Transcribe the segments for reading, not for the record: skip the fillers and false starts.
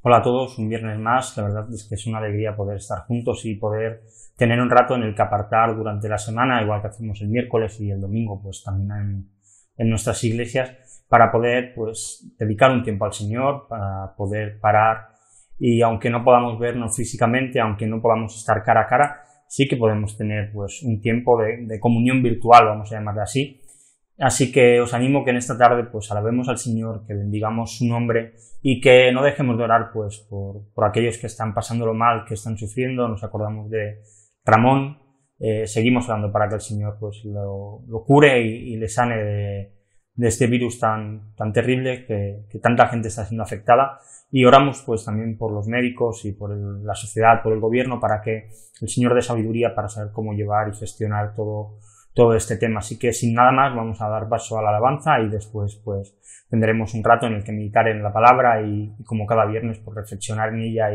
Hola a todos, un viernes más. La verdad es que es una alegría poder estar juntos y poder tener un rato en el que apartar durante la semana, igual que hacemos el miércoles y el domingo, pues también en nuestras iglesias, para poder pues dedicar un tiempo al Señor, para poder parar y aunque no podamos vernos físicamente, aunque no podamos estar cara a cara, sí que podemos tener pues un tiempo de comunión virtual, vamos a llamarlo así. Así que os animo que en esta tarde pues alabemos al Señor, que bendigamos su nombre y que no dejemos de orar pues por aquellos que están pasándolo mal, que están sufriendo. Nos acordamos de Ramón, seguimos orando para que el Señor pues lo cure y le sane de este virus tan terrible que tanta gente está siendo afectada, y oramos pues también por los médicos y por la sociedad, por el gobierno, para que el Señor dé sabiduría para saber cómo llevar y gestionar todo este tema. Así que sin nada más vamos a dar paso a la alabanza y después pues tendremos un rato en el que meditar en la palabra y como cada viernes pues reflexionar en ella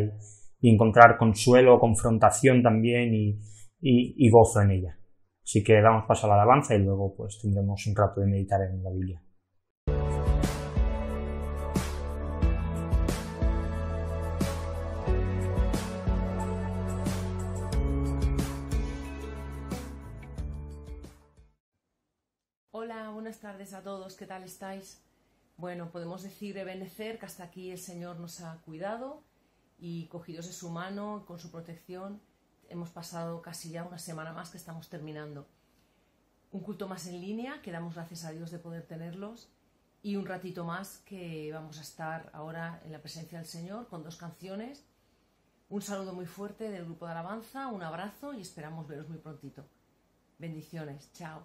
y encontrar consuelo, confrontación también y gozo en ella. Así que damos paso a la alabanza y luego pues tendremos un rato de meditar en la Biblia. Hola, buenas tardes a todos, ¿qué tal estáis? Bueno, podemos decir de Benecer que hasta aquí el Señor nos ha cuidado y cogidos de su mano, con su protección, hemos pasado casi ya una semana más que estamos terminando. Un culto más en línea, que damos gracias a Dios de poder tenerlos, y un ratito más que vamos a estar ahora en la presencia del Señor con 2 canciones. Un saludo muy fuerte del grupo de alabanza, un abrazo y esperamos veros muy prontito. Bendiciones, chao.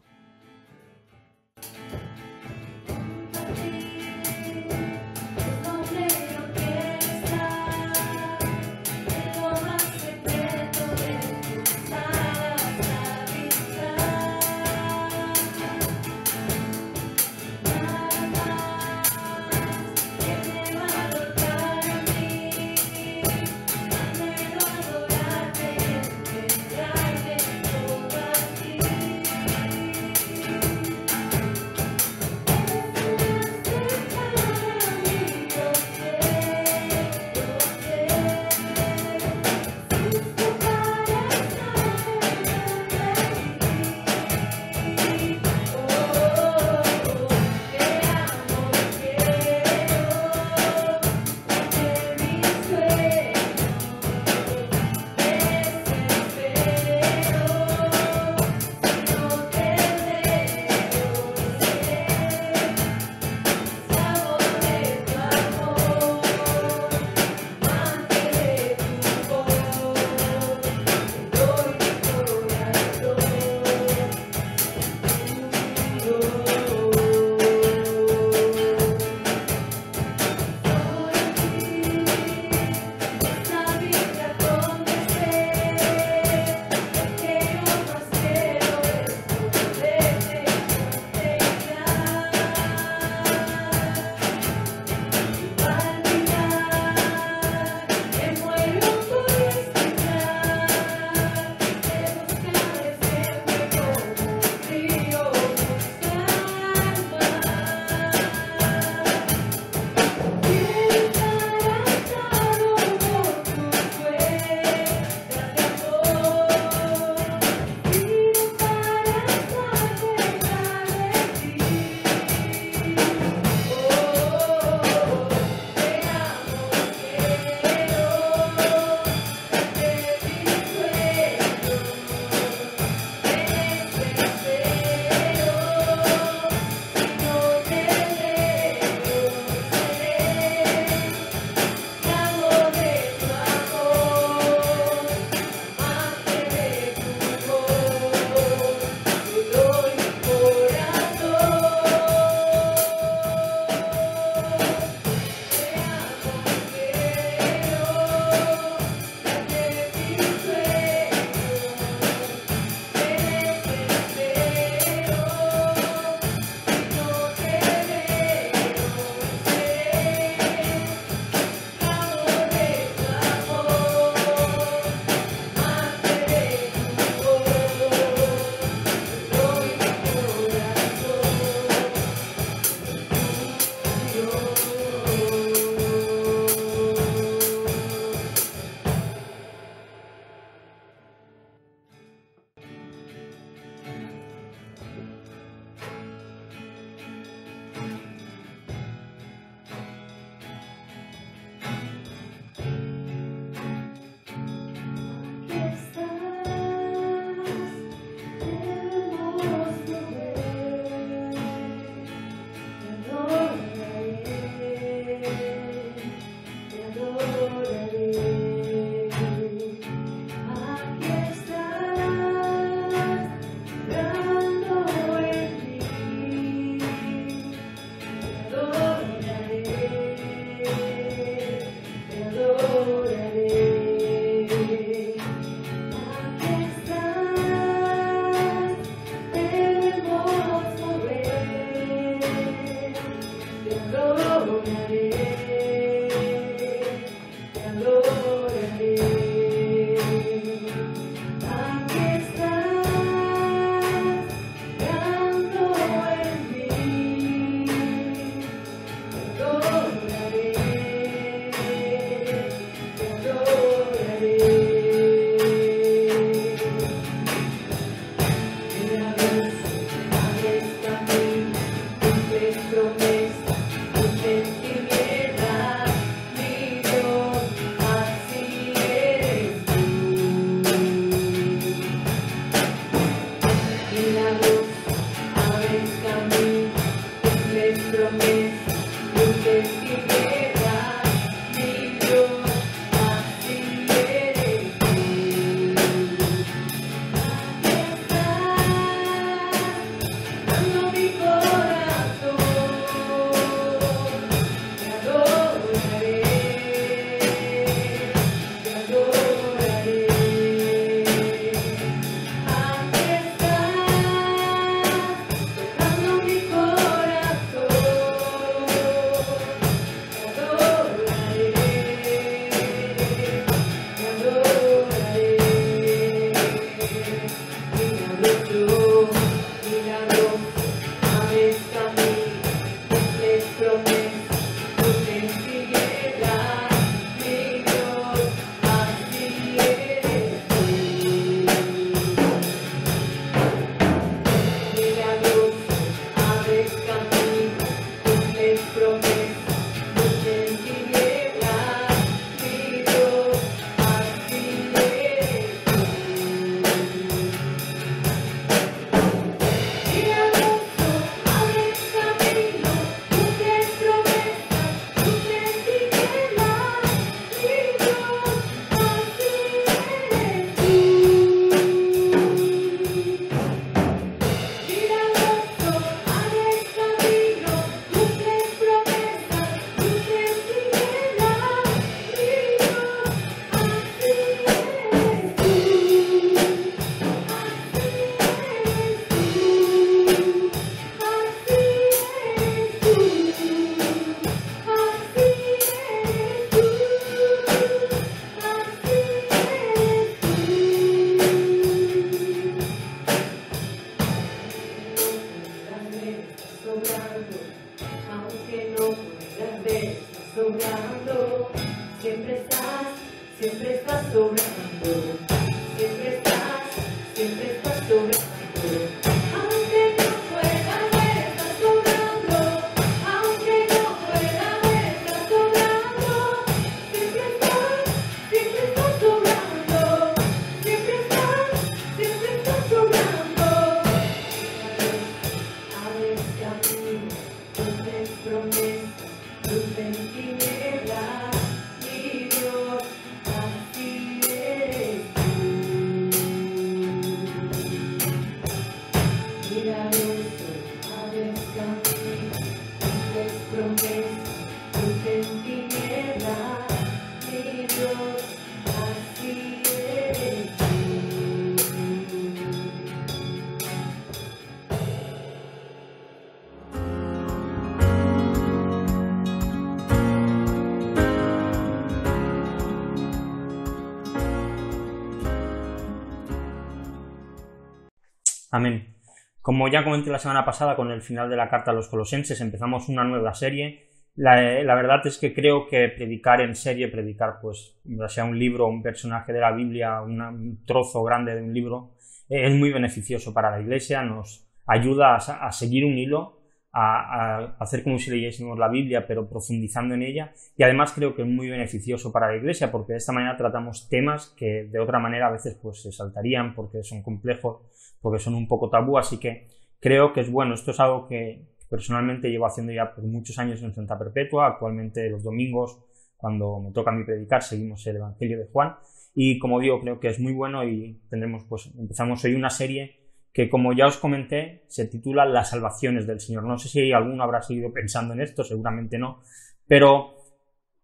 Amén. Como ya comenté la semana pasada con el final de la carta a los Colosenses, empezamos una nueva serie. La verdad es que creo que predicar en serie, predicar pues ya sea un libro, un personaje de la Biblia, un trozo grande de un libro, es muy beneficioso para la Iglesia, nos ayuda a seguir un hilo, a hacer como si leyésemos la Biblia pero profundizando en ella, y además creo que es muy beneficioso para la Iglesia porque de esta manera tratamos temas que de otra manera a veces pues se saltarían porque son complejos, porque son un poco tabú, así que creo que es bueno. Esto es algo que personalmente llevo haciendo ya por muchos años en Santa Perpetua. Actualmente los domingos, cuando me toca a mí predicar, seguimos el Evangelio de Juan, y como digo, creo que es muy bueno y empezamos hoy una serie que, como ya os comenté, se titula Las salvaciones del Señor. No sé si alguno habrá seguido pensando en esto, seguramente no, pero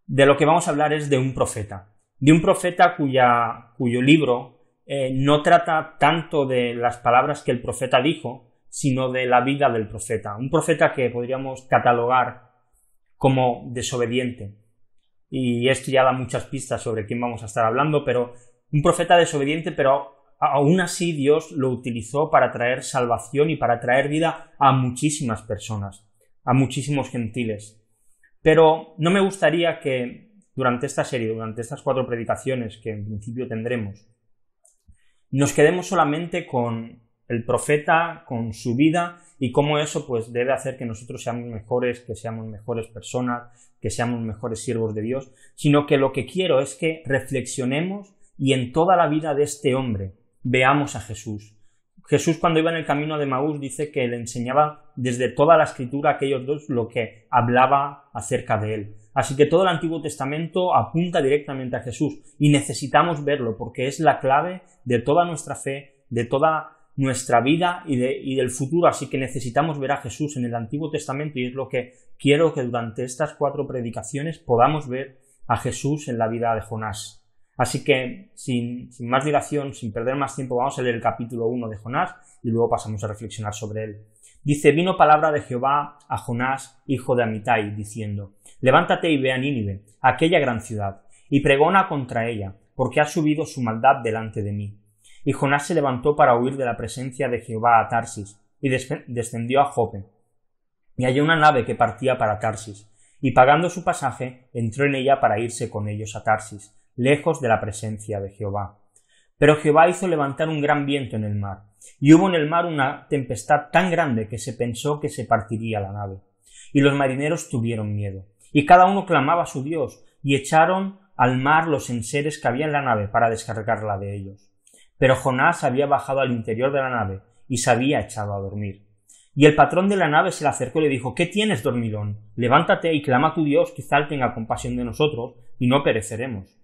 de lo que vamos a hablar es de un profeta cuyo libro no trata tanto de las palabras que el profeta dijo, sino de la vida del profeta. Un profeta que podríamos catalogar como desobediente. Y esto ya da muchas pistas sobre quién vamos a estar hablando, pero un profeta desobediente, pero aún así Dios lo utilizó para traer salvación y para traer vida a muchísimas personas, a muchísimos gentiles. Pero no me gustaría que durante esta serie, durante estas 4 predicaciones que en principio tendremos, nos quedemos solamente con el profeta, con su vida, y cómo eso pues debe hacer que nosotros seamos mejores, que seamos mejores personas, que seamos mejores siervos de Dios, sino que lo que quiero es que reflexionemos y en toda la vida de este hombre veamos a Jesús. Jesús, cuando iba en el camino de Emaús, dice que le enseñaba desde toda la escritura a aquellos dos lo que hablaba acerca de él. Así que todo el Antiguo Testamento apunta directamente a Jesús y necesitamos verlo porque es la clave de toda nuestra fe, de toda nuestra vida y del futuro. Así que necesitamos ver a Jesús en el Antiguo Testamento y es lo que quiero que durante estas 4 predicaciones podamos ver a Jesús en la vida de Jonás. Así que, sin más dilación, sin perder más tiempo, vamos a leer el capítulo 1 de Jonás y luego pasamos a reflexionar sobre él. Dice: vino palabra de Jehová a Jonás, hijo de Amitai, diciendo: levántate y ve a Nínive, aquella gran ciudad, y pregona contra ella, porque ha subido su maldad delante de mí. Y Jonás se levantó para huir de la presencia de Jehová a Tarsis, y descendió a Jope. Y halló una nave que partía para Tarsis, y pagando su pasaje, entró en ella para irse con ellos a Tarsis, lejos de la presencia de Jehová. Pero Jehová hizo levantar un gran viento en el mar, y hubo en el mar una tempestad tan grande que se pensó que se partiría la nave. Y los marineros tuvieron miedo, y cada uno clamaba a su Dios, y echaron al mar los enseres que había en la nave para descargarla de ellos. Pero Jonás había bajado al interior de la nave, y se había echado a dormir. Y el patrón de la nave se le acercó y le dijo: ¿qué tienes, dormilón? Levántate y clama a tu Dios, quizá él tenga compasión de nosotros, y no pereceremos.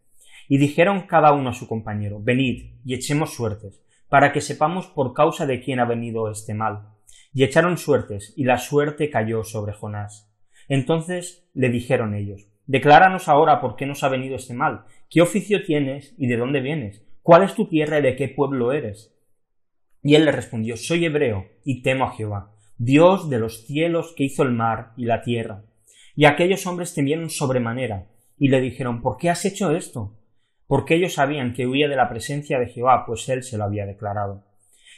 Y dijeron cada uno a su compañero: venid, y echemos suertes, para que sepamos por causa de quién ha venido este mal. Y echaron suertes, y la suerte cayó sobre Jonás. Entonces le dijeron ellos: decláranos ahora por qué nos ha venido este mal. ¿Qué oficio tienes y de dónde vienes? ¿Cuál es tu tierra y de qué pueblo eres? Y él le respondió: soy hebreo, y temo a Jehová, Dios de los cielos, que hizo el mar y la tierra. Y aquellos hombres temieron sobremanera, y le dijeron: ¿por qué has hecho esto? Porque ellos sabían que huía de la presencia de Jehová, pues él se lo había declarado.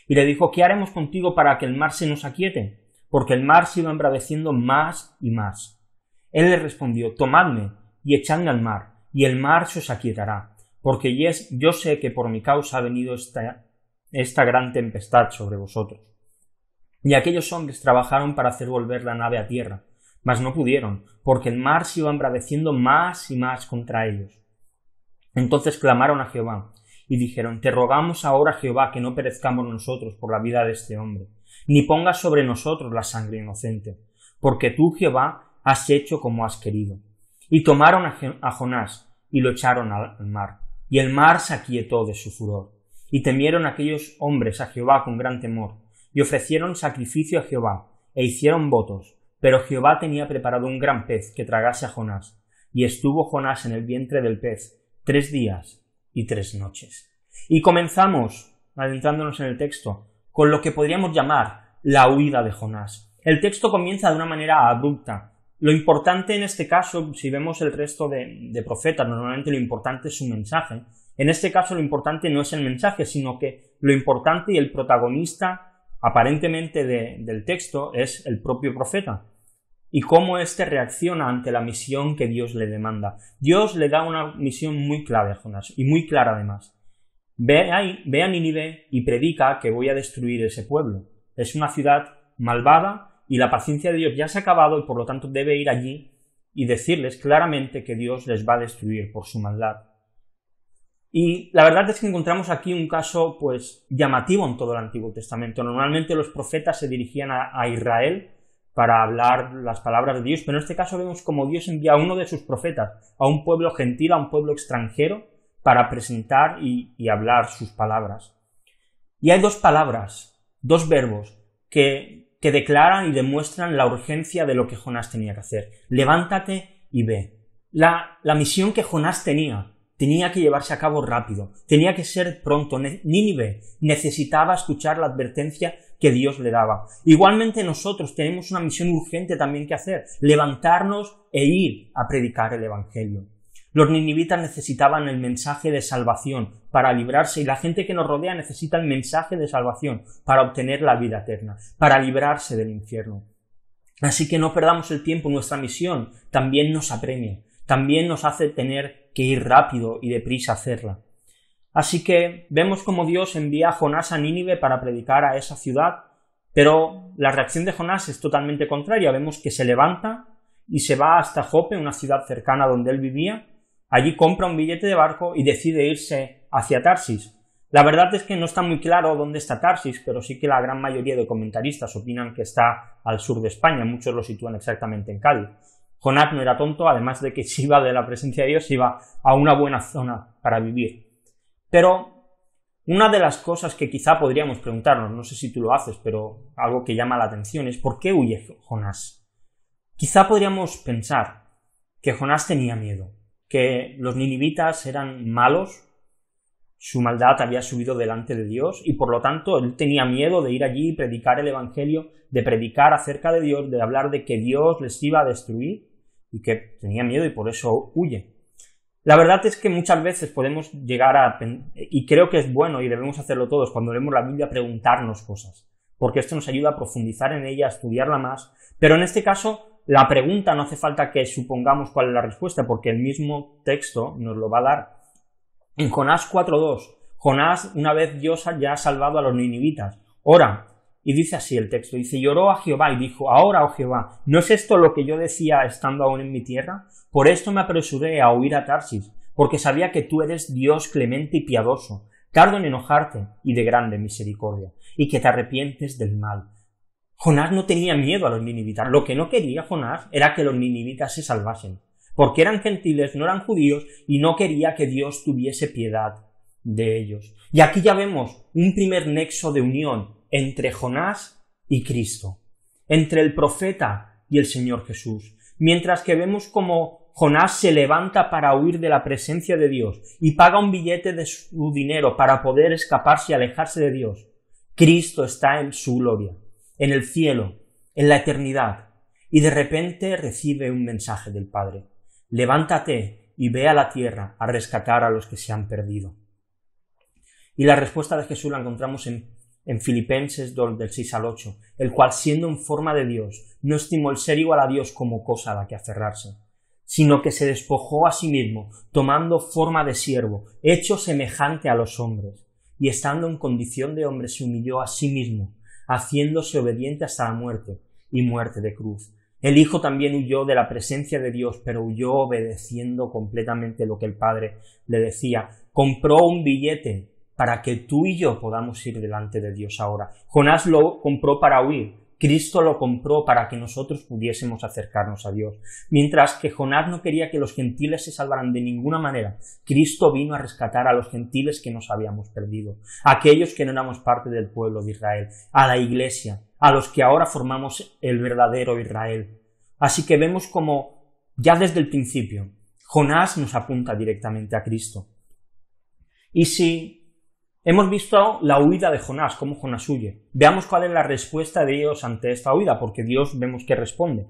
Y le dijo: ¿qué haremos contigo para que el mar se nos aquiete? Porque el mar se iba embraveciendo más y más. Él le respondió: tomadme y echadme al mar, y el mar se os aquietará, porque yo sé que por mi causa ha venido esta gran tempestad sobre vosotros. Y aquellos hombres trabajaron para hacer volver la nave a tierra, mas no pudieron, porque el mar se iba embraveciendo más y más contra ellos. Entonces clamaron a Jehová, y dijeron: te rogamos ahora, Jehová, que no perezcamos nosotros por la vida de este hombre, ni pongas sobre nosotros la sangre inocente, porque tú, Jehová, has hecho como has querido. Y tomaron a Jonás, y lo echaron al mar, y el mar se aquietó de su furor. Y temieron aquellos hombres a Jehová con gran temor, y ofrecieron sacrificio a Jehová, e hicieron votos, pero Jehová tenía preparado un gran pez que tragase a Jonás, y estuvo Jonás en el vientre del pez 3 días y 3 noches. Y comenzamos, adentrándonos en el texto, con lo que podríamos llamar la huida de Jonás. El texto comienza de una manera abrupta. Lo importante en este caso, si vemos el resto de profetas, normalmente lo importante es su mensaje. En este caso lo importante no es el mensaje, sino que lo importante y el protagonista aparentemente del texto es el propio profeta. Y cómo éste reacciona ante la misión que Dios le demanda. Dios le da una misión muy clave a Jonás, y muy clara además. Ve a Nínive y predica que voy a destruir ese pueblo. Es una ciudad malvada y la paciencia de Dios ya se ha acabado y por lo tanto debe ir allí y decirles claramente que Dios les va a destruir por su maldad. Y la verdad es que encontramos aquí un caso pues llamativo en todo el Antiguo Testamento. Normalmente los profetas se dirigían a Israel para hablar las palabras de Dios, pero en este caso vemos como Dios envía a uno de sus profetas a un pueblo gentil, a un pueblo extranjero, para presentar y hablar sus palabras. Y hay 2 palabras, 2 verbos, que declaran y demuestran la urgencia de lo que Jonás tenía que hacer. Levántate y ve. La misión que Jonás tenía que llevarse a cabo rápido, tenía que ser pronto. Nínive necesitaba escuchar la advertencia que Dios le daba. Igualmente nosotros tenemos una misión urgente también que hacer, levantarnos e ir a predicar el Evangelio. Los ninivitas necesitaban el mensaje de salvación para librarse, y la gente que nos rodea necesita el mensaje de salvación para obtener la vida eterna, para librarse del infierno. Así que no perdamos el tiempo, nuestra misión también nos apremia, también nos hace tener que ir rápido y deprisa a hacerla. Así que vemos cómo Dios envía a Jonás a Nínive para predicar a esa ciudad, pero la reacción de Jonás es totalmente contraria. Vemos que se levanta y se va hasta Jope, una ciudad cercana donde él vivía. Allí compra un billete de barco y decide irse hacia Tarsis. La verdad es que no está muy claro dónde está Tarsis, pero sí que la gran mayoría de comentaristas opinan que está al sur de España. Muchos lo sitúan exactamente en Cádiz. Jonás no era tonto, además de que si iba de la presencia de Dios, iba a una buena zona para vivir. Pero una de las cosas que quizá podríamos preguntarnos, no sé si tú lo haces, pero algo que llama la atención es ¿por qué huye Jonás? Quizá podríamos pensar que Jonás tenía miedo, que los ninivitas eran malos, su maldad había subido delante de Dios y por lo tanto él tenía miedo de ir allí y predicar el evangelio, de predicar acerca de Dios, de hablar de que Dios les iba a destruir y que tenía miedo y por eso huye. La verdad es que muchas veces podemos llegar a, y creo que es bueno y debemos hacerlo todos cuando leemos la Biblia, preguntarnos cosas, porque esto nos ayuda a profundizar en ella, a estudiarla más, pero en este caso la pregunta no hace falta que supongamos cuál es la respuesta, porque el mismo texto nos lo va a dar. En Jonás 4.2, Jonás, una vez Dios ya ha salvado a los ninivitas, ora, y dice así el texto, dice, lloró a Jehová y dijo, ahora, oh Jehová, ¿no es esto lo que yo decía estando aún en mi tierra? Por esto me apresuré a huir a Tarsis, porque sabía que tú eres Dios clemente y piadoso, tardo en enojarte y de grande misericordia, y que te arrepientes del mal. Jonás no tenía miedo a los ninivitas, lo que no quería Jonás era que los ninivitas se salvasen, porque eran gentiles, no eran judíos, y no quería que Dios tuviese piedad de ellos. Y aquí ya vemos un primer nexo de unión entre Jonás y Cristo, entre el profeta y el Señor Jesús. Mientras que vemos como Jonás se levanta para huir de la presencia de Dios y paga un billete de su dinero para poder escaparse y alejarse de Dios, Cristo está en su gloria, en el cielo, en la eternidad, y de repente recibe un mensaje del Padre. Levántate y ve a la tierra a rescatar a los que se han perdido. Y la respuesta de Jesús la encontramos en Filipenses 2, del 6 al 8, el cual siendo en forma de Dios, no estimó el ser igual a Dios como cosa a la que aferrarse, sino que se despojó a sí mismo, tomando forma de siervo, hecho semejante a los hombres, y estando en condición de hombre se humilló a sí mismo, haciéndose obediente hasta la muerte, y muerte de cruz. El Hijo también huyó de la presencia de Dios, pero huyó obedeciendo completamente lo que el Padre le decía. Compró un billete para que tú y yo podamos ir delante de Dios ahora. Jonás lo compró para huir. Cristo lo compró para que nosotros pudiésemos acercarnos a Dios. Mientras que Jonás no quería que los gentiles se salvaran de ninguna manera, Cristo vino a rescatar a los gentiles que nos habíamos perdido, a aquellos que no éramos parte del pueblo de Israel, a la Iglesia, a los que ahora formamos el verdadero Israel. Así que vemos como ya desde el principio Jonás nos apunta directamente a Cristo. Y si hemos visto la huida de Jonás, cómo Jonás huye, veamos cuál es la respuesta de Dios ante esta huida, porque Dios vemos que responde.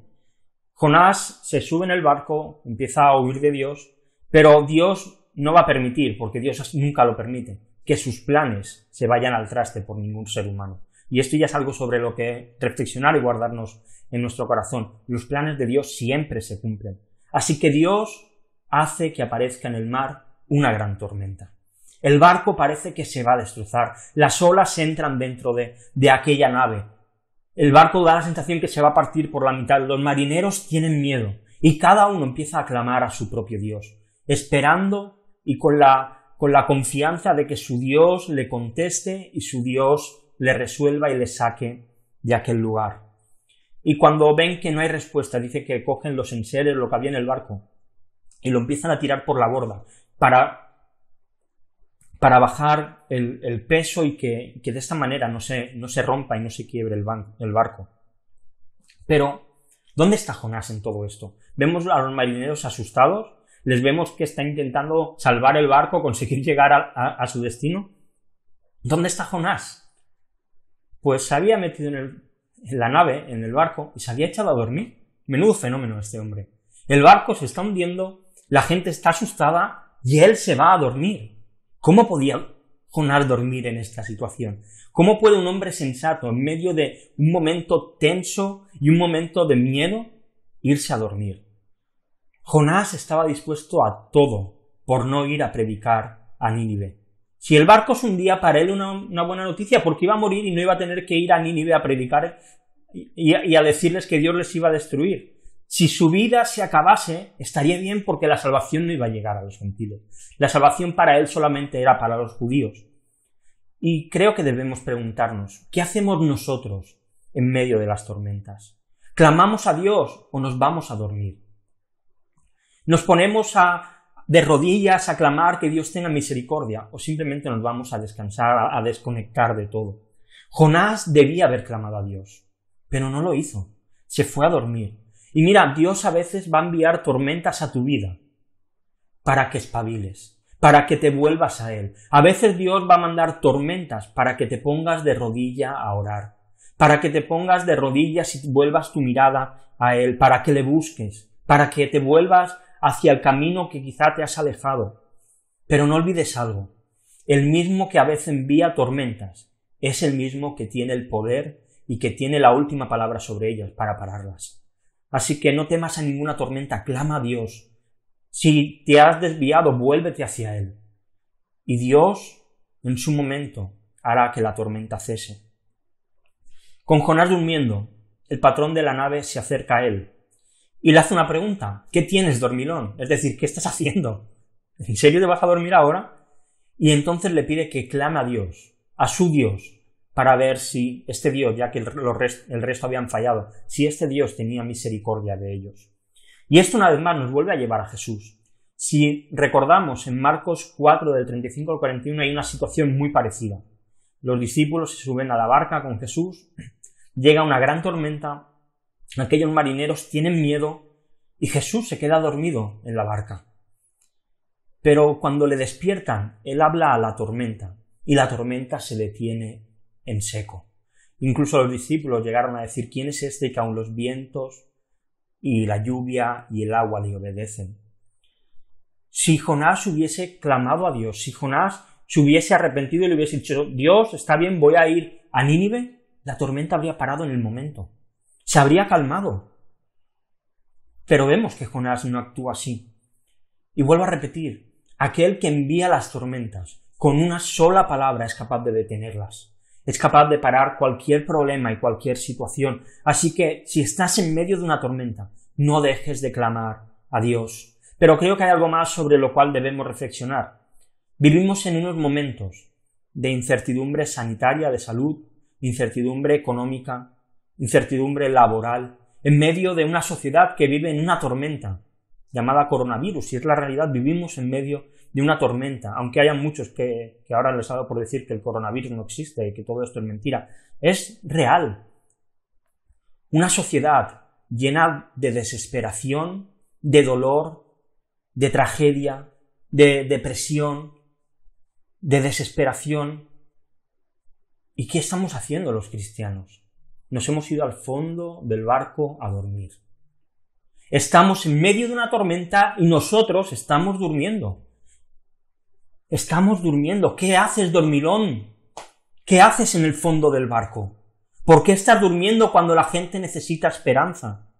Jonás se sube en el barco, empieza a huir de Dios, pero Dios no va a permitir, porque Dios nunca lo permite, que sus planes se vayan al traste por ningún ser humano. Y esto ya es algo sobre lo que reflexionar y guardarnos en nuestro corazón. Los planes de Dios siempre se cumplen. Así que Dios hace que aparezca en el mar una gran tormenta. El barco parece que se va a destrozar. Las olas entran dentro de aquella nave. El barco da la sensación que se va a partir por la mitad. Los marineros tienen miedo y cada uno empieza a clamar a su propio Dios, esperando y con la confianza de que su Dios le conteste y su Dios le resuelva y le saque de aquel lugar. Y cuando ven que no hay respuesta, dice que cogen los enseres, lo que había en el barco, y lo empiezan a tirar por la borda para bajar el peso y que de esta manera no se rompa y no se quiebre el barco. Pero, ¿dónde está Jonás en todo esto? Vemos a los marineros asustados, les vemos que está intentando salvar el barco, conseguir llegar a su destino. ¿Dónde está Jonás? Pues se había metido en la nave, en el barco, y se había echado a dormir. Menudo fenómeno este hombre. El barco se está hundiendo, la gente está asustada y él se va a dormir. ¿Cómo podía Jonás dormir en esta situación? ¿Cómo puede un hombre sensato, en medio de un momento tenso y un momento de miedo, irse a dormir? Jonás estaba dispuesto a todo por no ir a predicar a Nínive. Si el barco se hundía, para él una buena noticia, porque iba a morir y no iba a tener que ir a Nínive a predicar y a decirles que Dios les iba a destruir. Si su vida se acabase, estaría bien porque la salvación no iba a llegar a los gentiles. La salvación para él solamente era para los judíos. Y creo que debemos preguntarnos, ¿qué hacemos nosotros en medio de las tormentas? ¿Clamamos a Dios o nos vamos a dormir? ¿Nos ponemos de rodillas a clamar que Dios tenga misericordia o simplemente nos vamos a descansar, a desconectar de todo? Jonás debía haber clamado a Dios, pero no lo hizo. Se fue a dormir. Y mira, Dios a veces va a enviar tormentas a tu vida para que espabiles, para que te vuelvas a Él. A veces Dios va a mandar tormentas para que te pongas de rodilla a orar, para que te pongas de rodillas y vuelvas tu mirada a Él, para que le busques, para que te vuelvas hacia el camino que quizá te has alejado. Pero no olvides algo, el mismo que a veces envía tormentas es el mismo que tiene el poder y que tiene la última palabra sobre ellas para pararlas. Así que no temas a ninguna tormenta, clama a Dios. Si te has desviado, vuélvete hacia Él. Y Dios, en su momento, hará que la tormenta cese. Con Jonás durmiendo, el patrón de la nave se acerca a él y le hace una pregunta. ¿Qué tienes, dormilón? Es decir, ¿qué estás haciendo? ¿En serio te vas a dormir ahora? Y entonces le pide que clame a Dios, a su Dios, para ver si este Dios, ya que el resto habían fallado, si este Dios tenía misericordia de ellos. Y esto una vez más nos vuelve a llevar a Jesús. Si recordamos en Marcos 4 del 35 al 41 hay una situación muy parecida. Los discípulos se suben a la barca con Jesús, llega una gran tormenta, aquellos marineros tienen miedo y Jesús se queda dormido en la barca. Pero cuando le despiertan, él habla a la tormenta y la tormenta se detiene en seco. Incluso los discípulos llegaron a decir: ¿quién es este que aun los vientos y la lluvia y el agua le obedecen? Si Jonás hubiese clamado a Dios, si Jonás se hubiese arrepentido y le hubiese dicho: Dios, está bien, voy a ir a Nínive, la tormenta habría parado en el momento, se habría calmado. Pero vemos que Jonás no actúa así. Y vuelvo a repetir, aquel que envía las tormentas con una sola palabra es capaz de detenerlas. Es capaz de parar cualquier problema y cualquier situación. Así que, si estás en medio de una tormenta, no dejes de clamar a Dios. Pero creo que hay algo más sobre lo cual debemos reflexionar. Vivimos en unos momentos de incertidumbre sanitaria, de salud, incertidumbre económica, incertidumbre laboral, en medio de una sociedad que vive en una tormenta llamada coronavirus. Y es la realidad, vivimos en medio de una tormenta, aunque haya muchos que ahora les ha dado por decir que el coronavirus no existe y que todo esto es mentira. Es real. Una sociedad llena de desesperación, de dolor, de tragedia, de depresión, de desesperación. ¿Y qué estamos haciendo los cristianos? Nos hemos ido al fondo del barco a dormir. Estamos en medio de una tormenta y nosotros estamos durmiendo. Estamos durmiendo. ¿Qué haces, dormilón? ¿Qué haces en el fondo del barco? ¿Por qué estás durmiendo cuando la gente necesita esperanza?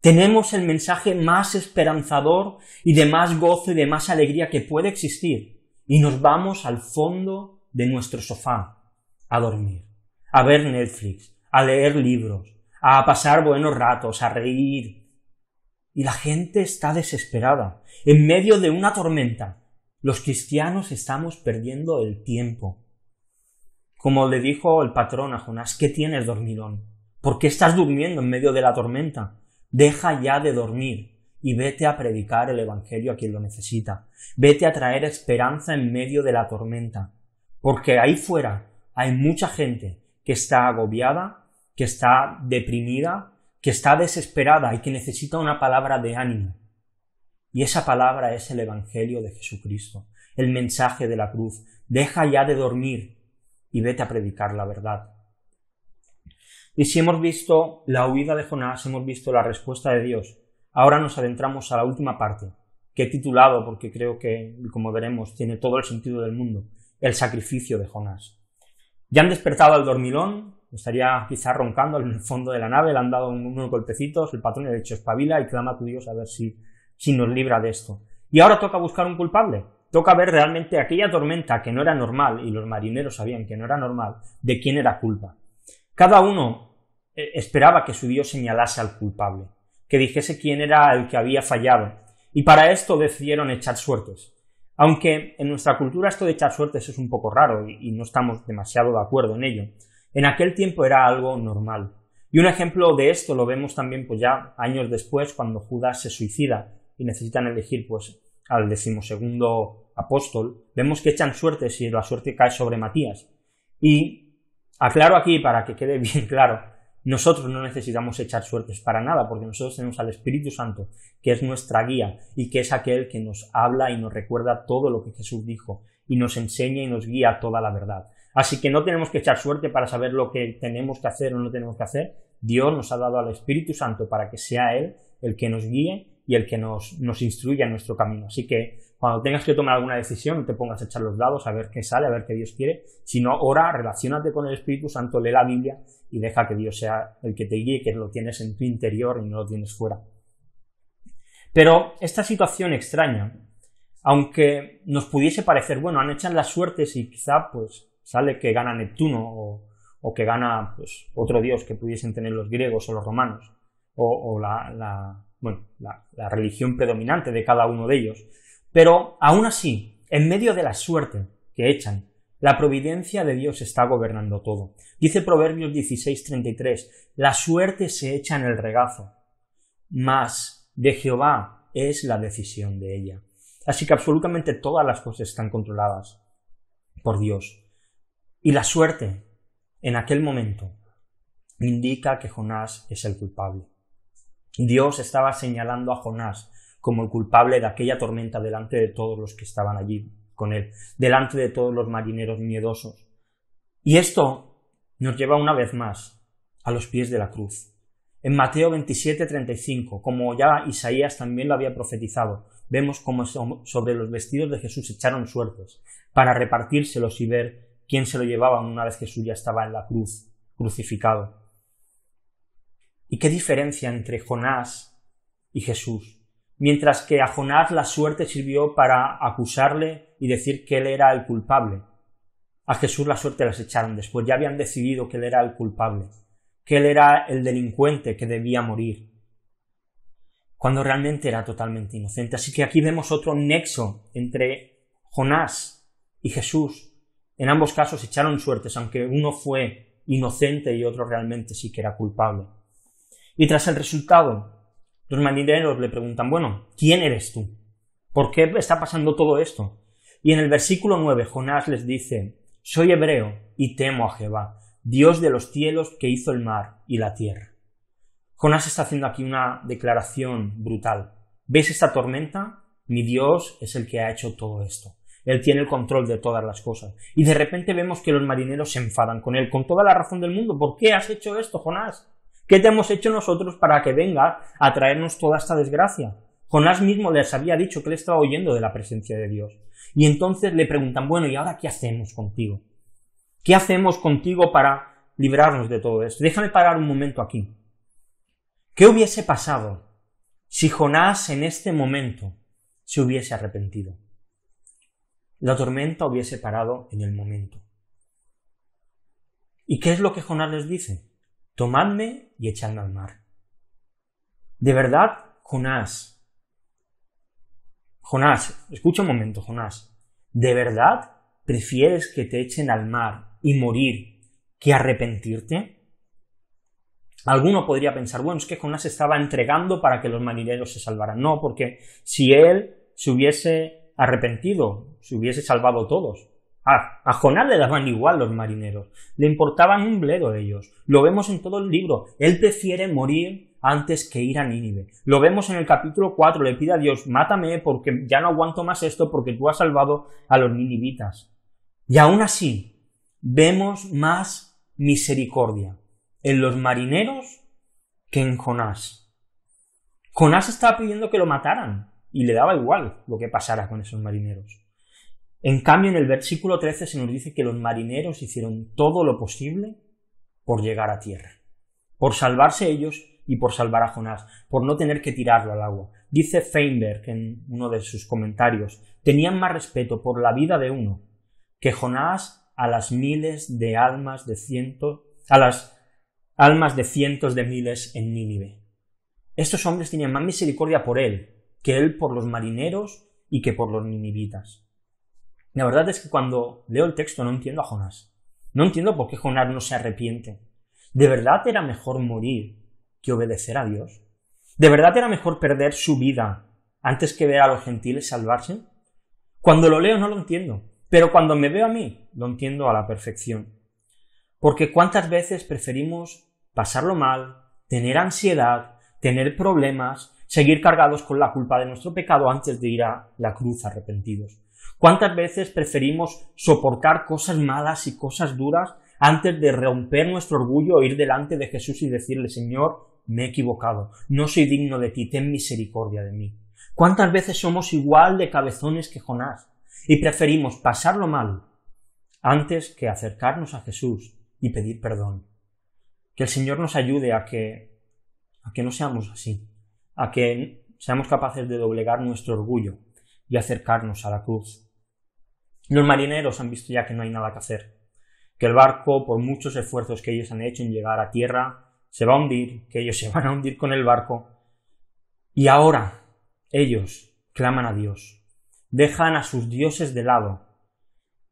Tenemos el mensaje más esperanzador y de más gozo y de más alegría que puede existir. Y nos vamos al fondo de nuestro sofá a dormir, a ver Netflix, a leer libros, a pasar buenos ratos, a reír. Y la gente está desesperada. En medio de una tormenta, los cristianos estamos perdiendo el tiempo. Como le dijo el patrón a Jonás: ¿qué tienes, dormilón? ¿Por qué estás durmiendo en medio de la tormenta? Deja ya de dormir y vete a predicar el evangelio a quien lo necesita. Vete a traer esperanza en medio de la tormenta. Porque ahí fuera hay mucha gente que está agobiada, que está deprimida, que está desesperada y que necesita una palabra de ánimo. Y esa palabra es el evangelio de Jesucristo, el mensaje de la cruz. Deja ya de dormir y vete a predicar la verdad. Y si hemos visto la huida de Jonás, hemos visto la respuesta de Dios, ahora nos adentramos a la última parte, que he titulado, porque creo que, como veremos, tiene todo el sentido del mundo: el sacrificio de Jonás. Ya han despertado al dormilón, estaría quizá roncando en el fondo de la nave, le han dado unos golpecitos, el patrón le ha dicho: espabila y clama a tu Dios a ver si nos libra de esto. Y ahora toca buscar un culpable. toca ver realmente aquella tormenta que no era normal, y los marineros sabían que no era normal, de quién era culpa. Cada uno esperaba que su Dios señalase al culpable, que dijese quién era el que había fallado, y para esto decidieron echar suertes. Aunque en nuestra cultura esto de echar suertes es un poco raro y no estamos demasiado de acuerdo en ello, en aquel tiempo era algo normal. Y un ejemplo de esto lo vemos también pues ya años después, cuando Judas se suicida y necesitan elegir pues al 12º apóstol. Vemos que echan suertes y la suerte cae sobre Matías. Y aclaro aquí para que quede bien claro, nosotros no necesitamos echar suertes para nada, porque nosotros tenemos al Espíritu Santo, que es nuestra guía y que es aquel que nos habla y nos recuerda todo lo que Jesús dijo y nos enseña y nos guía a toda la verdad. Así que no tenemos que echar suerte para saber lo que tenemos que hacer o no tenemos que hacer. Dios nos ha dado al Espíritu Santo para que sea Él el que nos guíe y el que nos instruya en nuestro camino. Así que cuando tengas que tomar alguna decisión, no te pongas a echar los dados a ver qué sale, a ver qué Dios quiere, sino ora, relaciónate con el Espíritu Santo, lee la Biblia y deja que Dios sea el que te guíe, que lo tienes en tu interior y no lo tienes fuera. Pero esta situación extraña, aunque nos pudiese parecer, bueno, han echado las suertes y quizá pues sale que gana Neptuno o que gana pues otro dios que pudiesen tener los griegos o los romanos o la religión predominante de cada uno de ellos. Pero aún así, en medio de la suerte que echan, la providencia de Dios está gobernando todo. Dice Proverbios 16:33, la suerte se echa en el regazo, mas de Jehová es la decisión de ella. Así que absolutamente todas las cosas están controladas por Dios. Y la suerte, en aquel momento, indica que Jonás es el culpable. Dios estaba señalando a Jonás como el culpable de aquella tormenta delante de todos los que estaban allí con él, delante de todos los marineros miedosos. Y esto nos lleva una vez más a los pies de la cruz. En Mateo 27:35, como ya Isaías también lo había profetizado, vemos cómo sobre los vestidos de Jesús echaron suertes para repartírselos y ver quién se lo llevaba una vez Jesús ya estaba en la cruz, crucificado. ¿Y qué diferencia entre Jonás y Jesús? Mientras que a Jonás la suerte sirvió para acusarle y decir que él era el culpable, a Jesús la suerte las echaron después. Ya habían decidido que él era el culpable, que él era el delincuente que debía morir, cuando realmente era totalmente inocente. Así que aquí vemos otro nexo entre Jonás y Jesús. En ambos casos echaron suertes, aunque uno fue inocente y otro realmente sí que era culpable. Y tras el resultado, los marineros le preguntan, bueno, ¿quién eres tú? ¿Por qué está pasando todo esto? Y en el versículo 9, Jonás les dice, soy hebreo y temo a Jehová, Dios de los cielos que hizo el mar y la tierra. Jonás está haciendo aquí una declaración brutal. ¿Ves esta tormenta? Mi Dios es el que ha hecho todo esto. Él tiene el control de todas las cosas. Y de repente vemos que los marineros se enfadan con él, con toda la razón del mundo. ¿Por qué has hecho esto, Jonás? ¿Qué te hemos hecho nosotros para que venga a traernos toda esta desgracia? Jonás mismo les había dicho que él estaba huyendo de la presencia de Dios. Y entonces le preguntan, bueno, ¿y ahora qué hacemos contigo? ¿Qué hacemos contigo para librarnos de todo esto? Déjame parar un momento aquí. ¿Qué hubiese pasado si Jonás en este momento se hubiese arrepentido? La tormenta hubiese parado en el momento. ¿Y qué es lo que Jonás les dice? Tomadme y echadme al mar. De verdad, Jonás, escucha un momento, Jonás, ¿de verdad prefieres que te echen al mar y morir que arrepentirte? Alguno podría pensar, bueno, es que Jonás estaba entregando para que los marineros se salvaran. No, porque si él se hubiese arrepentido, se hubiese salvado todos. A Jonás le daban igual los marineros, le importaban un bledo ellos. Lo vemos en todo el libro. Él prefiere morir antes que ir a Nínive. Lo vemos en el capítulo 4, le pide a Dios, mátame porque ya no aguanto más esto porque tú has salvado a los ninivitas. Y aún así, vemos más misericordia en los marineros que en Jonás. Jonás estaba pidiendo que lo mataran y le daba igual lo que pasara con esos marineros. En cambio, en el versículo 13 se nos dice que los marineros hicieron todo lo posible por llegar a tierra, por salvarse ellos y por salvar a Jonás, por no tener que tirarlo al agua, Dice Feinberg en uno de sus comentarios: tenían más respeto por la vida de uno que Jonás a las almas de cientos de miles en Nínive. Estos hombres tenían más misericordia por él que él por los marineros y que por los ninivitas. La verdad es que cuando leo el texto no entiendo a Jonás. No entiendo por qué Jonás no se arrepiente. ¿De verdad era mejor morir que obedecer a Dios? ¿De verdad era mejor perder su vida antes que ver a los gentiles salvarse? Cuando lo leo no lo entiendo, pero cuando me veo a mí lo entiendo a la perfección. Porque ¿cuántas veces preferimos pasarlo mal, tener ansiedad, tener problemas, seguir cargados con la culpa de nuestro pecado antes de ir a la cruz arrepentidos? ¿Cuántas veces preferimos soportar cosas malas y cosas duras antes de romper nuestro orgullo, ir delante de Jesús y decirle: Señor, me he equivocado, no soy digno de ti, ten misericordia de mí? ¿Cuántas veces somos igual de cabezones que Jonás y preferimos pasarlo mal antes que acercarnos a Jesús y pedir perdón? Que el Señor nos ayude a que no seamos así, a que seamos capaces de doblegar nuestro orgullo y acercarnos a la cruz. Los marineros han visto ya que no hay nada que hacer, que el barco, por muchos esfuerzos que ellos han hecho en llegar a tierra, se va a hundir, que ellos se van a hundir con el barco, y ahora ellos claman a Dios, dejan a sus dioses de lado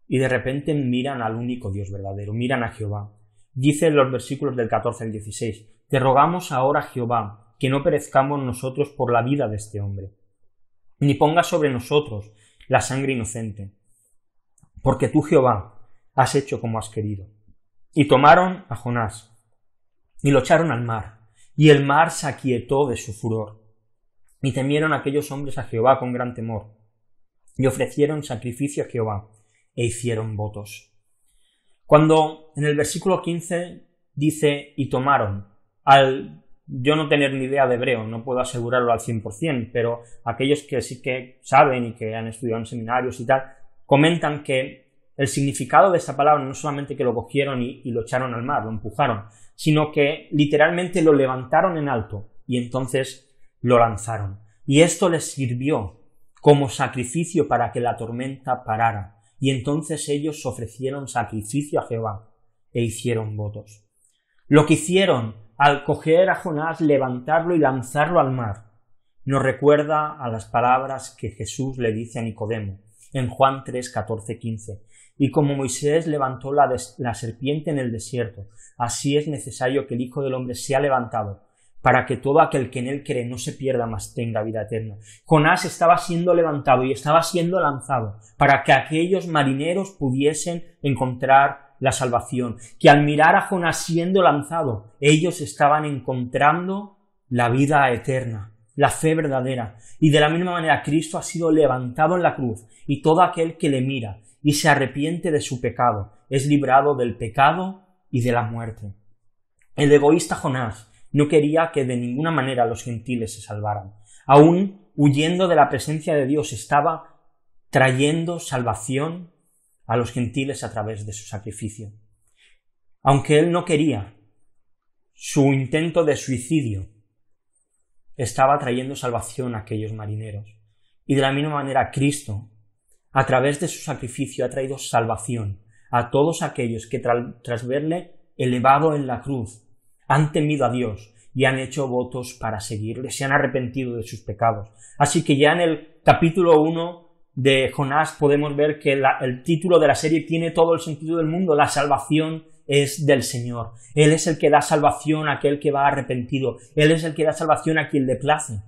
y de repente miran al único Dios verdadero, miran a Jehová. Dice en los versículos del 14 al 16: te rogamos ahora, Jehová, que no perezcamos nosotros por la vida de este hombre, ni pongas sobre nosotros la sangre inocente, porque tú, Jehová, has hecho como has querido. Y tomaron a Jonás y lo echaron al mar, y el mar se aquietó de su furor. Y temieron aquellos hombres a Jehová con gran temor, y ofrecieron sacrificio a Jehová, e hicieron votos. Cuando en el versículo 15 dice y tomaron, al yo no tener ni idea de hebreo, no puedo asegurarlo al 100%, pero aquellos que sí que saben y que han estudiado en seminarios y tal, comentan que el significado de esta palabra no solamente que lo cogieron y lo echaron al mar, lo empujaron, sino que literalmente lo levantaron en alto y entonces lo lanzaron. Y esto les sirvió como sacrificio para que la tormenta parara. Y entonces ellos ofrecieron sacrificio a Jehová e hicieron votos. Lo que hicieron al coger a Jonás, levantarlo y lanzarlo al mar, nos recuerda a las palabras que Jesús le dice a Nicodemo en Juan 3, 14, 15. Y como Moisés levantó la serpiente en el desierto, así es necesario que el Hijo del Hombre sea levantado, para que todo aquel que en él cree no se pierda, mas tenga vida eterna. Jonás estaba siendo levantado y estaba siendo lanzado para que aquellos marineros pudiesen encontrar la salvación, que al mirar a Jonás siendo lanzado, ellos estaban encontrando la vida eterna, la fe verdadera. Y de la misma manera Cristo ha sido levantado en la cruz, y todo aquel que le mira y se arrepiente de su pecado es librado del pecado y de la muerte. El egoísta Jonás no quería que de ninguna manera los gentiles se salvaran. Aún huyendo de la presencia de Dios, estaba trayendo salvación a los gentiles a través de su sacrificio. Aunque él no quería, su intento de suicidio estaba trayendo salvación a aquellos marineros. Y de la misma manera Cristo, a través de su sacrificio, ha traído salvación a todos aquellos que tras verle elevado en la cruz, han temido a Dios y han hecho votos para seguirle, se han arrepentido de sus pecados. Así que ya en el capítulo 1 de Jonás podemos ver que el título de la serie tiene todo el sentido del mundo. La salvación es del Señor. Él es el que da salvación a aquel que va arrepentido. Él es el que da salvación a quien le place.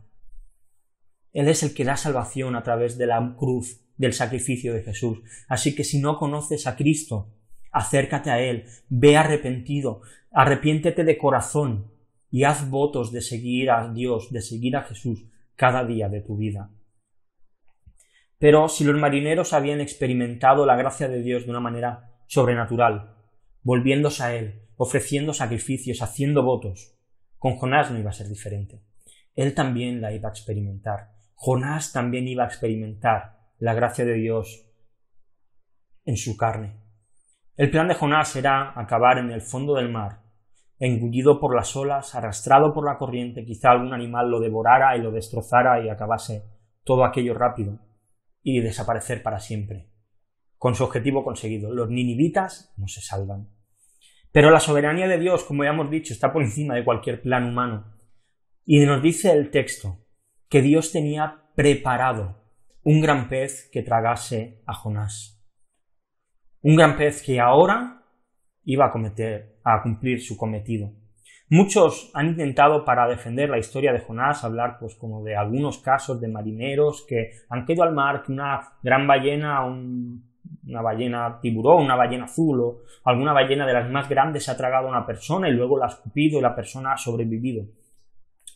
Él es el que da salvación a través de la cruz, del sacrificio de Jesús. Así que si no conoces a Cristo, acércate a Él, ve arrepentido, arrepiéntete de corazón y haz votos de seguir a Dios, de seguir a Jesús cada día de tu vida. Pero si los marineros habían experimentado la gracia de Dios de una manera sobrenatural, volviéndose a Él, ofreciendo sacrificios, haciendo votos, con Jonás no iba a ser diferente. Él también la iba a experimentar. Jonás también iba a experimentar la gracia de Dios en su carne. El plan de Jonás era acabar en el fondo del mar, engullido por las olas, arrastrado por la corriente, quizá algún animal lo devorara y lo destrozara y acabase todo aquello rápido y desaparecer para siempre. Con su objetivo conseguido, los ninivitas no se salvan. Pero la soberanía de Dios, como ya hemos dicho, está por encima de cualquier plan humano. Y nos dice el texto que Dios tenía preparado un gran pez que tragase a Jonás. Un gran pez que ahora iba a cumplir su cometido. Muchos han intentado, para defender la historia de Jonás, hablar pues como de algunos casos de marineros que han caído al mar, que una gran ballena, una ballena tiburón, una ballena azul o alguna ballena de las más grandes ha tragado a una persona y luego la ha escupido y la persona ha sobrevivido.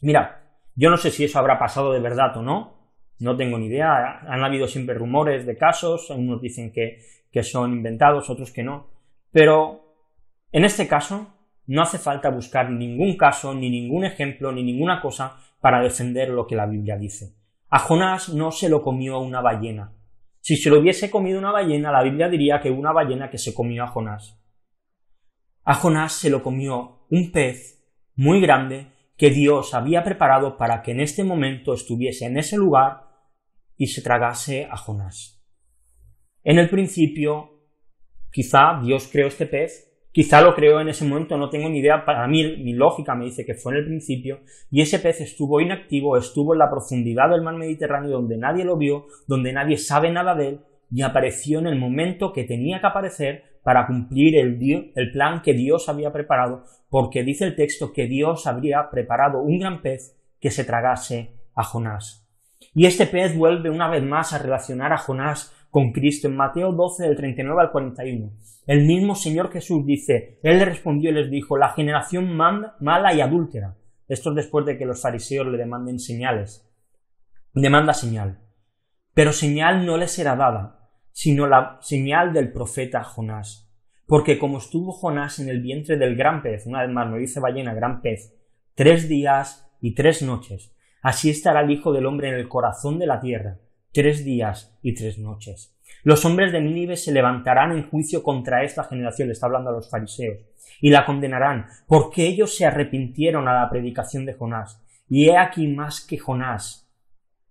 Mira, yo no sé si eso habrá pasado de verdad o no, no tengo ni idea. Han habido siempre rumores de casos, unos dicen que son inventados, otros que no, pero en este caso no hace falta buscar ningún caso, ni ningún ejemplo, ni ninguna cosa para defender lo que la Biblia dice. A Jonás no se lo comió una ballena. Si se lo hubiese comido una ballena, la Biblia diría que una ballena que se comió a Jonás. A Jonás se lo comió un pez muy grande que Dios había preparado para que en este momento estuviese en ese lugar y se tragase a Jonás. En el principio, quizá Dios creó este pez, quizá lo creó en ese momento, no tengo ni idea, para mí mi lógica me dice que fue en el principio, y ese pez estuvo inactivo, estuvo en la profundidad del mar Mediterráneo donde nadie lo vio, donde nadie sabe nada de él, y apareció en el momento que tenía que aparecer para cumplir el plan que Dios había preparado, porque dice el texto que Dios habría preparado un gran pez que se tragase a Jonás. Y este pez vuelve una vez más a relacionar a Jonás con Cristo en Mateo 12, del 39 al 41. El mismo Señor Jesús dice, Él le respondió y les dijo, la generación mala y adúltera. Esto es después de que los fariseos le demanden señales. Demanda señal. Pero señal no le será dada, sino la señal del profeta Jonás. Porque como estuvo Jonás en el vientre del gran pez, una vez más no dice ballena, gran pez, 3 días y 3 noches, así estará el Hijo del Hombre en el corazón de la tierra, 3 días y 3 noches. Los hombres de Nínive se levantarán en juicio contra esta generación, le está hablando a los fariseos, y la condenarán, porque ellos se arrepintieron a la predicación de Jonás. Y he aquí más que Jonás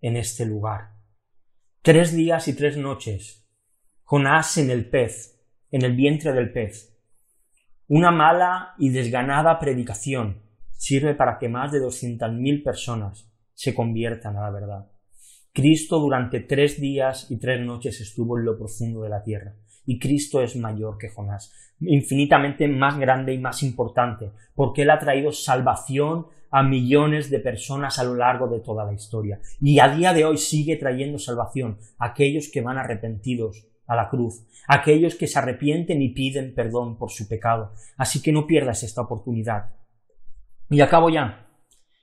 en este lugar. 3 días y 3 noches. Jonás en el pez, en el vientre del pez. Una mala y desganada predicación sirve para que más de 200.000 personas se conviertan a la verdad. Cristo durante 3 días y 3 noches estuvo en lo profundo de la tierra, y Cristo es mayor que Jonás, infinitamente más grande y más importante, porque Él ha traído salvación a millones de personas a lo largo de toda la historia, y a día de hoy sigue trayendo salvación a aquellos que van arrepentidos a la cruz, a aquellos que se arrepienten y piden perdón por su pecado, así que no pierdas esta oportunidad. Y acabo ya.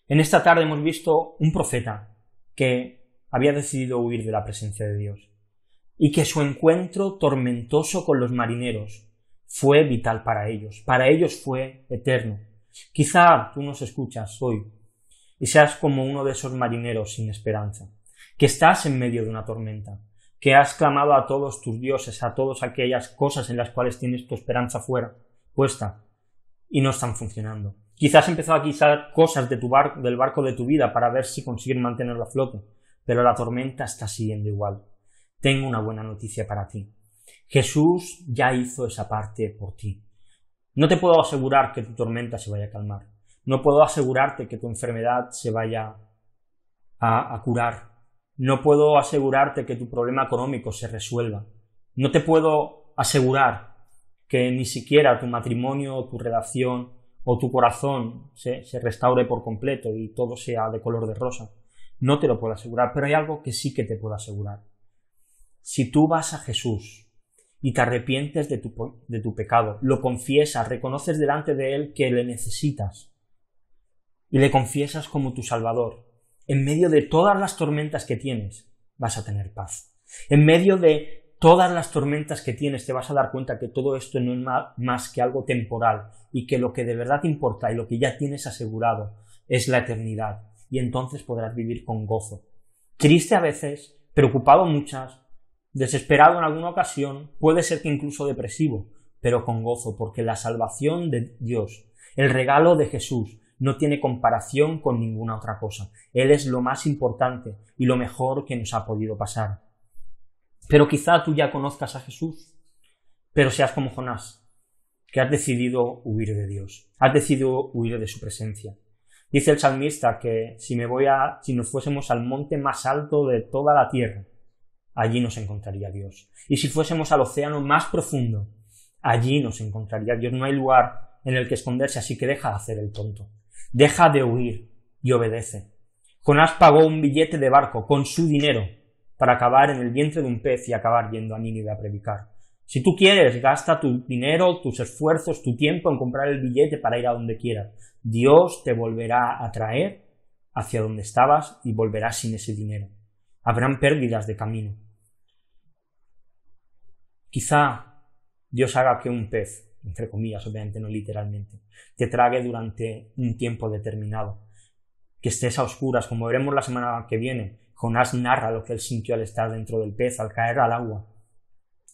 En esta tarde hemos visto un profeta que había decidido huir de la presencia de Dios y que su encuentro tormentoso con los marineros fue vital para ellos fue eterno. Quizá tú nos escuchas hoy y seas como uno de esos marineros sin esperanza, que estás en medio de una tormenta, que has clamado a todos tus dioses, a todas aquellas cosas en las cuales tienes tu esperanza puesta y no están funcionando. Quizás has empezado a quitar cosas de del barco de tu vida para ver si consigues mantenerlo a flote, pero la tormenta está siguiendo igual. Tengo una buena noticia para ti. Jesús ya hizo esa parte por ti. No te puedo asegurar que tu tormenta se vaya a calmar. No puedo asegurarte que tu enfermedad se vaya a curar. No puedo asegurarte que tu problema económico se resuelva. No te puedo asegurar que ni siquiera tu matrimonio, tu relación o tu corazón se restaure por completo y todo sea de color de rosa. No te lo puedo asegurar, pero hay algo que sí que te puedo asegurar. Si tú vas a Jesús y te arrepientes de tu pecado, lo confiesas, reconoces delante de Él que le necesitas y le confiesas como tu Salvador, en medio de todas las tormentas que tienes, vas a tener paz. En medio de todas las tormentas que tienes, te vas a dar cuenta que todo esto no es más que algo temporal y que lo que de verdad importa y lo que ya tienes asegurado es la eternidad. Y entonces podrás vivir con gozo. Triste a veces, preocupado muchas, desesperado en alguna ocasión, puede ser que incluso depresivo, pero con gozo, porque la salvación de Dios El regalo de Jesús no tiene comparación con ninguna otra cosa. Él es lo más importante y lo mejor que nos ha podido pasar. Pero quizá tú ya conozcas a Jesús, pero seas como Jonás, que has decidido huir de Dios, has decidido huir de su presencia. Dice el salmista que si nos fuésemos al monte más alto de toda la tierra, allí nos encontraría Dios. Y si fuésemos al océano más profundo, allí nos encontraría Dios. No hay lugar en el que esconderse, así que deja de hacer el tonto. Deja de huir y obedece. Jonás pagó un billete de barco con su dinero para acabar en el vientre de un pez y acabar yendo a Nínive a predicar. Si tú quieres, gasta tu dinero, tus esfuerzos, tu tiempo en comprar el billete para ir a donde quieras. Dios te volverá a traer hacia donde estabas y volverás sin ese dinero. Habrán pérdidas de camino. Quizá Dios haga que un pez, entre comillas, obviamente no literalmente, te trague durante un tiempo determinado. Que estés a oscuras, como veremos la semana que viene. Jonás narra lo que él sintió al estar dentro del pez, al caer al agua.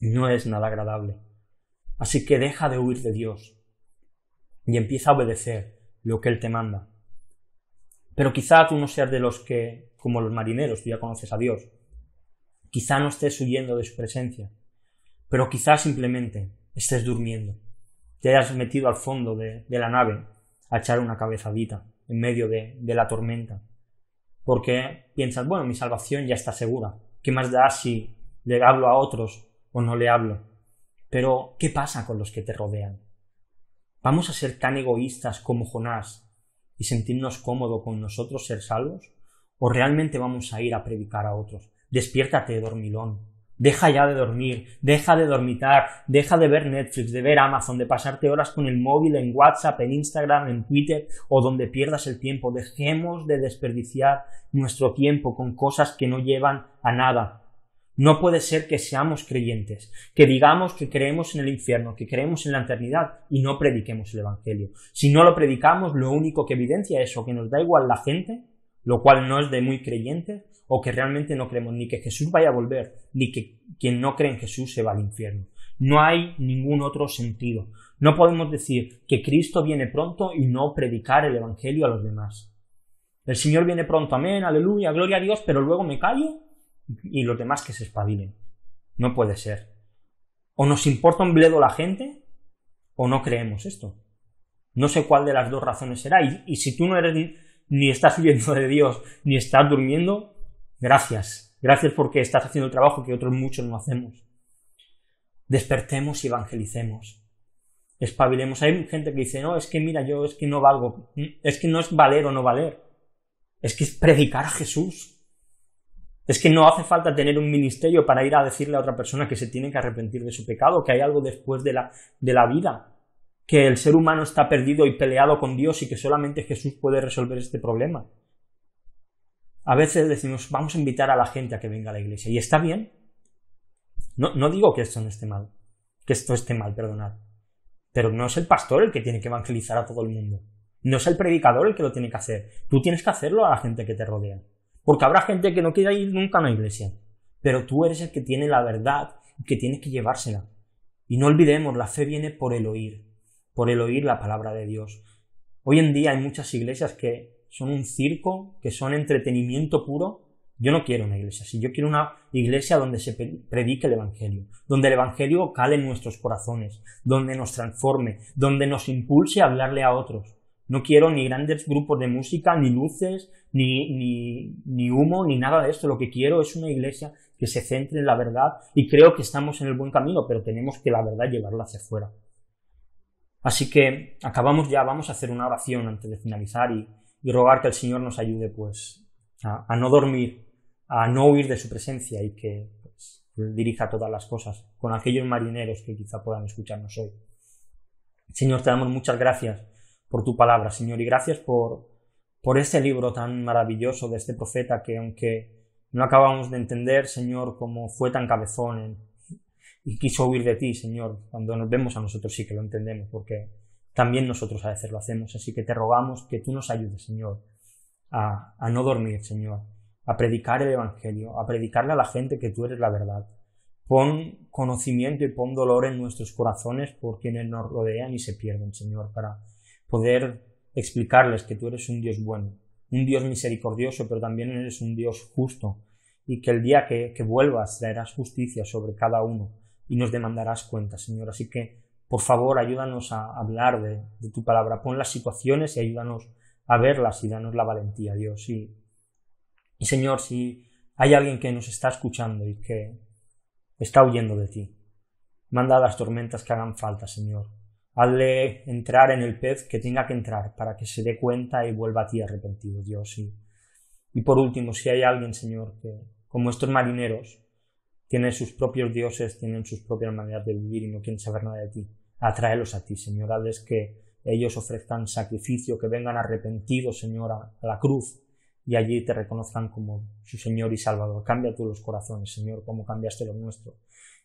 No es nada agradable. Así que deja de huir de Dios y empieza a obedecer lo que Él te manda. Pero quizá tú no seas de los que, como los marineros, tú ya conoces a Dios. Quizá no estés huyendo de su presencia, pero quizá simplemente estés durmiendo. Te hayas metido al fondo de la nave a echar una cabezadita en medio de la tormenta. Porque piensas, bueno, mi salvación ya está segura. ¿Qué más da si le hablo a otros o no le hablo? Pero, ¿qué pasa con los que te rodean? ¿Vamos a ser tan egoístas como Jonás y sentirnos cómodos con nosotros ser salvos? ¿O realmente vamos a ir a predicar a otros? Despiértate, dormilón. Deja ya de dormir, deja de dormitar, deja de ver Netflix, de ver Amazon, de pasarte horas con el móvil, en WhatsApp, en Instagram, en Twitter o donde pierdas el tiempo. Dejemos de desperdiciar nuestro tiempo con cosas que no llevan a nada. No puede ser que seamos creyentes, que digamos que creemos en el infierno, que creemos en la eternidad y no prediquemos el Evangelio. Si no lo predicamos, lo único que evidencia es o que nos da igual la gente, lo cual no es de muy creyentes, o que realmente no creemos ni que Jesús vaya a volver, ni que quien no cree en Jesús se va al infierno. No hay ningún otro sentido. No podemos decir que Cristo viene pronto y no predicar el Evangelio a los demás. El Señor viene pronto, amén, aleluya, gloria a Dios, pero luego me callo y los demás que se espabilen. No puede ser. O nos importa un bledo la gente, o no creemos esto. No sé cuál de las dos razones será. Y si tú no eres ni estás huyendo de Dios, ni estás durmiendo, gracias. Gracias porque estás haciendo el trabajo que otros muchos no hacemos. Despertemos y evangelicemos. Espabilemos. Hay gente que dice, no, es que mira, yo es que no valgo. Es que no es valer o no valer. Es que es predicar a Jesús. Es que no hace falta tener un ministerio para ir a decirle a otra persona que se tiene que arrepentir de su pecado, que hay algo después de la vida, que el ser humano está perdido y peleado con Dios y que solamente Jesús puede resolver este problema. A veces decimos, vamos a invitar a la gente a que venga a la iglesia, y está bien. No digo que esto no esté mal, perdonad. Pero no es el pastor el que tiene que evangelizar a todo el mundo. No es el predicador el que lo tiene que hacer. Tú tienes que hacerlo a la gente que te rodea. Porque habrá gente que no quiera ir nunca a una iglesia. Pero tú eres el que tiene la verdad y que tiene que llevársela. Y no olvidemos, la fe viene por el oír la palabra de Dios. Hoy en día hay muchas iglesias que son un circo, que son entretenimiento puro. Yo no quiero una iglesia así. Yo quiero una iglesia donde se predique el Evangelio, donde el Evangelio cale en nuestros corazones, donde nos transforme, donde nos impulse a hablarle a otros. No quiero ni grandes grupos de música, ni luces, ni humo, ni nada de esto. Lo que quiero es una iglesia que se centre en la verdad, y creo que estamos en el buen camino, pero tenemos que la verdad llevarla hacia afuera. Así que acabamos ya, vamos a hacer una oración antes de finalizar y rogar que el Señor nos ayude pues a no dormir, a no huir de su presencia y que pues, dirija todas las cosas con aquellos marineros que quizá puedan escucharnos hoy. Señor, te damos muchas gracias por tu palabra, Señor, y gracias por este libro tan maravilloso de este profeta que, aunque no acabamos de entender, Señor, cómo fue tan cabezón y quiso huir de ti, Señor, cuando nos vemos a nosotros sí que lo entendemos, porque también nosotros a veces lo hacemos. Así que te rogamos que tú nos ayudes, Señor, a no dormir, Señor, a predicar el Evangelio, a predicarle a la gente que tú eres la verdad. Pon conocimiento y pon dolor en nuestros corazones por quienes nos rodean y se pierden, Señor, poder explicarles que tú eres un Dios bueno, un Dios misericordioso, pero también eres un Dios justo, y que el día que vuelvas traerás justicia sobre cada uno y nos demandarás cuenta, Señor. Así que, por favor, ayúdanos a hablar de tu palabra, pon las situaciones y ayúdanos a verlas y danos la valentía, Dios. Y Señor, si hay alguien que nos está escuchando y que está huyendo de ti, manda las tormentas que hagan falta, Señor. Hazle entrar en el pez que tenga que entrar para que se dé cuenta y vuelva a ti arrepentido, Dios. Y por último, si hay alguien, Señor, que como estos marineros tienen sus propios dioses, tienen sus propias maneras de vivir y no quieren saber nada de ti, atráelos a ti, Señor. Hazles que ellos ofrezcan sacrificio, que vengan arrepentidos, Señor, a la cruz y allí te reconozcan como su Señor y Salvador. Cambia tú los corazones, Señor, como cambiaste los nuestros.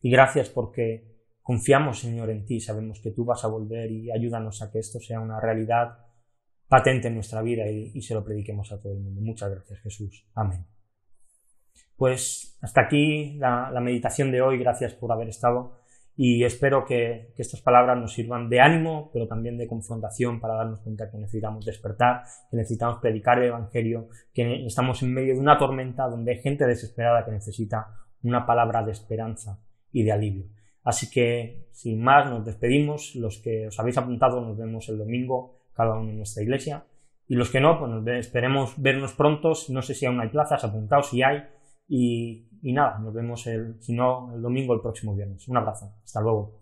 Y gracias porque confiamos, Señor, en ti, sabemos que tú vas a volver y ayúdanos a que esto sea una realidad patente en nuestra vida y se lo prediquemos a todo el mundo. Muchas gracias, Jesús. Amén. Pues hasta aquí la meditación de hoy. Gracias por haber estado y espero que estas palabras nos sirvan de ánimo, pero también de confrontación para darnos cuenta que necesitamos despertar, que necesitamos predicar el Evangelio, que estamos en medio de una tormenta donde hay gente desesperada que necesita una palabra de esperanza y de alivio. Así que, sin más, nos despedimos. Los que os habéis apuntado nos vemos el domingo, cada uno en nuestra iglesia. Y los que no, pues esperemos vernos pronto. No sé si aún hay plazas, apuntaos si hay. Y nada, nos vemos si no, el domingo, el próximo viernes. Un abrazo. Hasta luego.